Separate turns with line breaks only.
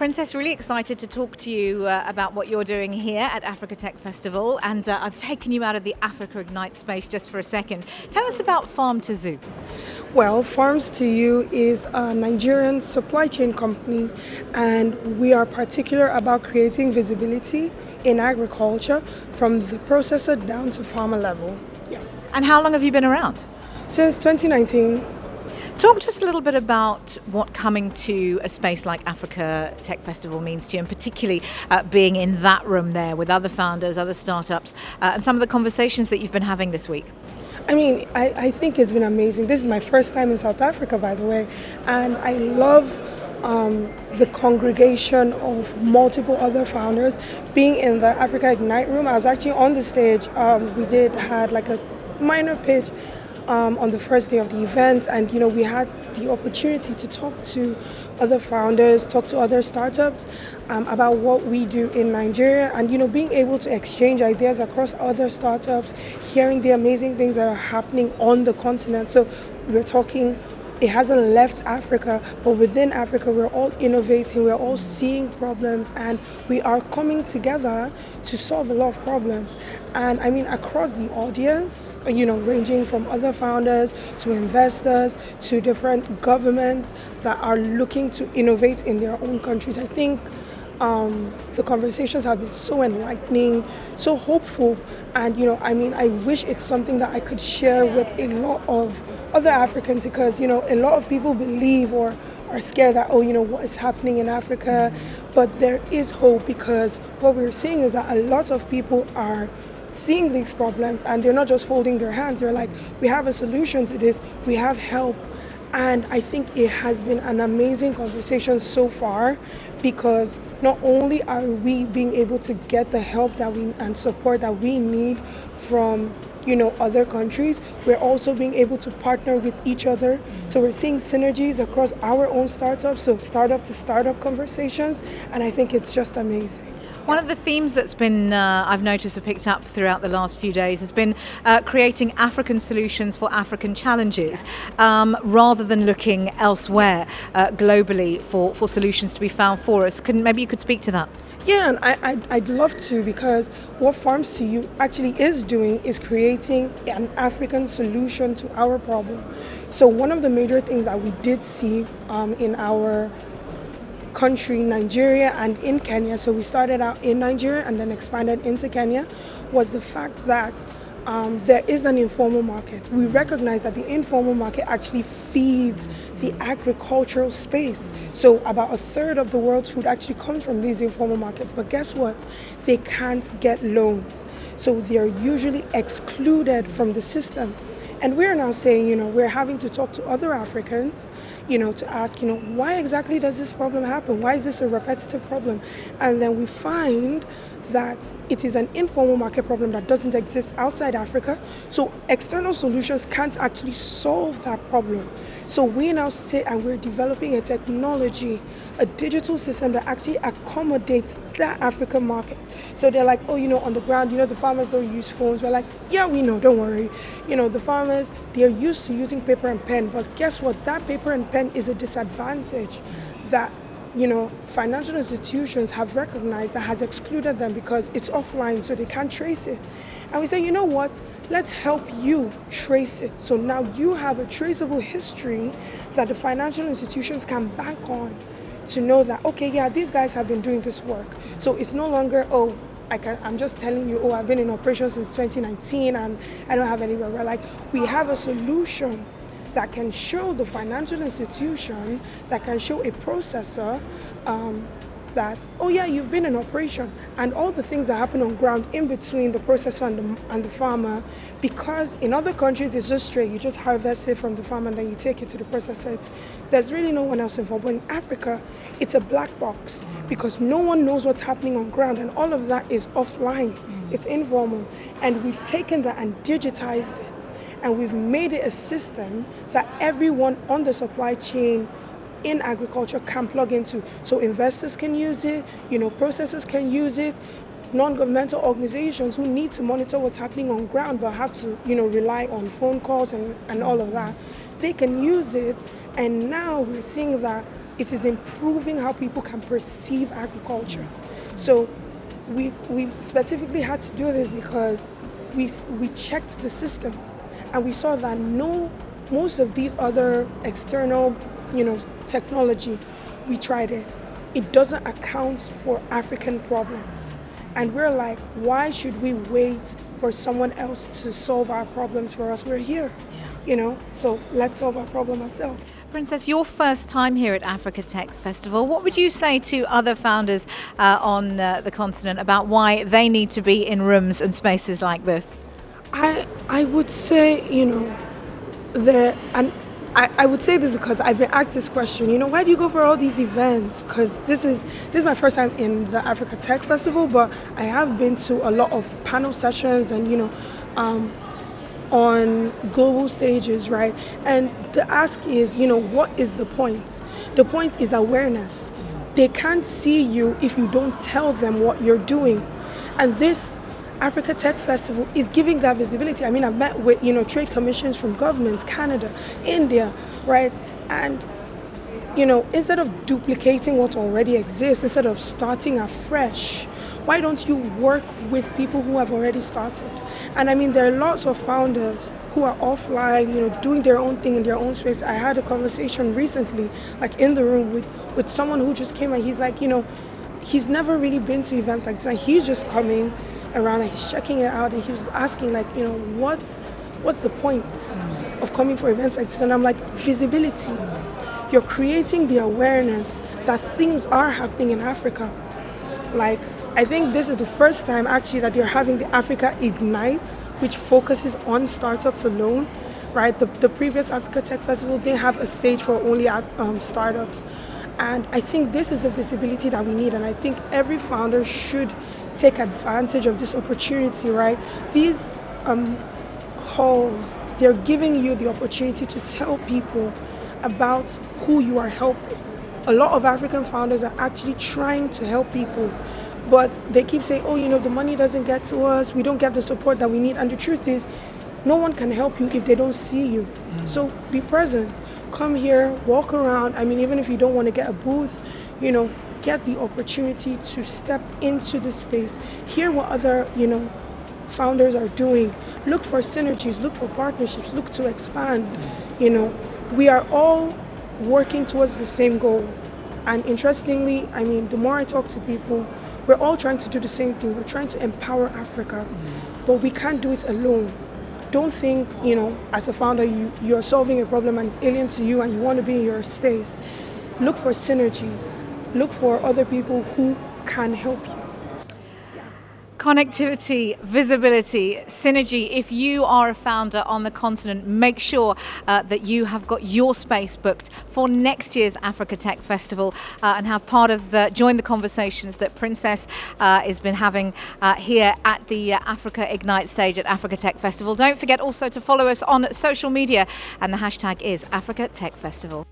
Princess, really excited to talk to you about what you're doing here at Africa Tech Festival, and I've taken you out of the Africa Ignite space just for a second. Tell us about Farmz2U.
Well, Farmz2U is a Nigerian supply chain company, and we are particular about creating visibility in agriculture from the processor down to farmer level. Yeah.
And how long have you been around?
Since 2019.
Talk to us a little bit about what coming to a space like Africa Tech Festival means to you, and particularly being in that room there with other founders, other startups, and some of the conversations that you've been having this week.
I mean, I think it's been amazing. This is my first time in South Africa, by the way, and I love the congregation of multiple other founders. Being in the Africa Ignite room, I was actually on the stage. We had like a minor pitch on the first day of the event, and we had the opportunity to talk to other founders, talk to other startups about what we do in Nigeria, and being able to exchange ideas across other startups, hearing the amazing things that are happening on the continent. So we're talking, it hasn't left Africa, but within Africa we're all innovating, we're all seeing problems, and we are coming together to solve a lot of problems. And I mean, across the audience, ranging from other founders to investors to different governments that are looking to innovate in their own countries. I think the conversations have been so enlightening, so hopeful, and I wish it's something that I could share with a lot of other Africans, because a lot of people believe or are scared that what is happening in Africa, but there is hope, because what we're seeing is that a lot of people are seeing these problems and they're not just folding their hands. They're like, we have a solution to this, we have help. And I think it has been an amazing conversation so far, because not only are we being able to get the help and support that we need from other countries, we're also being able to partner with each other. So we're seeing synergies across our own startups, so startup to startup conversations, and I think it's just amazing.
One of the themes that's been, I've noticed, have picked up throughout the last few days has been creating African solutions for African challenges, rather than looking elsewhere globally for solutions to be found for us. Maybe you could speak to that?
Yeah, and I'd love to, because what Farmz2U actually is doing is creating an African solution to our problem. So one of the major things that we did see in our country, Nigeria, and in Kenya, so we started out in Nigeria and then expanded into Kenya, was the fact that there is an informal market. We recognize that the informal market actually feeds the agricultural space. So about a third of the world's food actually comes from these informal markets. But guess what? They can't get loans. So they're usually excluded from the system. And we're now saying, we're having to talk to other Africans, to ask, why exactly does this problem happen? Why is this a repetitive problem? And then we find that it is an informal market problem that doesn't exist outside Africa. So external solutions can't actually solve that problem. So we now sit and we're developing a technology, a digital system that actually accommodates that African market. So they're like, on the ground, the farmers don't use phones. We're like, yeah, we know, don't worry. The farmers, they're used to using paper and pen, but guess what? That paper and pen is a disadvantage that financial institutions have recognized that has excluded them because it's offline, so they can't trace it. And we say, you know what, let's help you trace it. So now you have a traceable history that the financial institutions can bank on to know that, okay, yeah, these guys have been doing this work. So it's no longer, I'm just telling you, I've been in operation since 2019 and I don't have anywhere. We're like, we have a solution that can show the financial institution, that can show a processor that, you've been in operation, and all the things that happen on ground in between the processor and the farmer, because in other countries it's just straight, you just harvest it from the farm and then you take it to the processor. There's really no one else involved. But in Africa, it's a black box, because no one knows what's happening on ground, and all of that is offline. It's informal, and we've taken that and digitized it. And we've made it a system that everyone on the supply chain in agriculture can plug into. So investors can use it, processors can use it, non-governmental organizations who need to monitor what's happening on ground but have to, rely on phone calls and all of that, they can use it. And now we're seeing that it is improving how people can perceive agriculture. So we specifically had to do this because we checked the system, and we saw that most of these other external, technology, we tried it. It doesn't account for African problems. And we're like, why should we wait for someone else to solve our problems for us? We're here, so let's solve our problem ourselves.
Princess, your first time here at Africa Tech Festival, what would you say to other founders on the continent about why they need to be in rooms and spaces like this?
I would say, I would say this because I've been asked this question, why do you go for all these events? Because this is my first time in the Africa Tech Festival, but I have been to a lot of panel sessions and, on global stages, right? And the ask is, what is the point? The point is awareness. They can't see you if you don't tell them what you're doing. And this Africa Tech Festival is giving that visibility. I mean, I've met with, trade commissions from governments, Canada, India, right? And, instead of duplicating what already exists, instead of starting afresh, why don't you work with people who have already started? And I mean, there are lots of founders who are offline, doing their own thing in their own space. I had a conversation recently, like in the room with someone who just came, and he's like, he's never really been to events like this. And he's just coming around and he's checking it out, and he was asking, like, what's the point of coming for events like this? And I'm like, visibility. You're creating the awareness that things are happening in Africa. Like, I think this is the first time actually that you're having the Africa Ignite, which focuses on startups alone, right? The previous Africa Tech Festival didn't have a stage for only startups. And I think this is the visibility that we need, and I think every founder should take advantage of this opportunity, right? These halls, they're giving you the opportunity to tell people about who you are helping. A lot of African founders are actually trying to help people, but they keep saying, the money doesn't get to us, we don't get the support that we need. And the truth is, no one can help you if they don't see you. So be present, come here, walk around. I mean, even if you don't want to get a booth, get the opportunity to step into the space, hear what other, founders are doing, look for synergies, look for partnerships, look to expand. We are all working towards the same goal. And interestingly, I mean, the more I talk to people, we're all trying to do the same thing. We're trying to empower Africa, but we can't do it alone. Don't think, as a founder, you're solving a problem and it's alien to you and you want to be in your space. Look for synergies. Look for other people who can help you.
Connectivity, visibility, synergy. If you are a founder on the continent, make sure that you have got your space booked for next year's Africa Tech Festival and have part of join the conversations that Princess has been having here at the Africa Ignite stage at Africa Tech Festival. Don't forget also to follow us on social media, and the hashtag is Africa Tech Festival.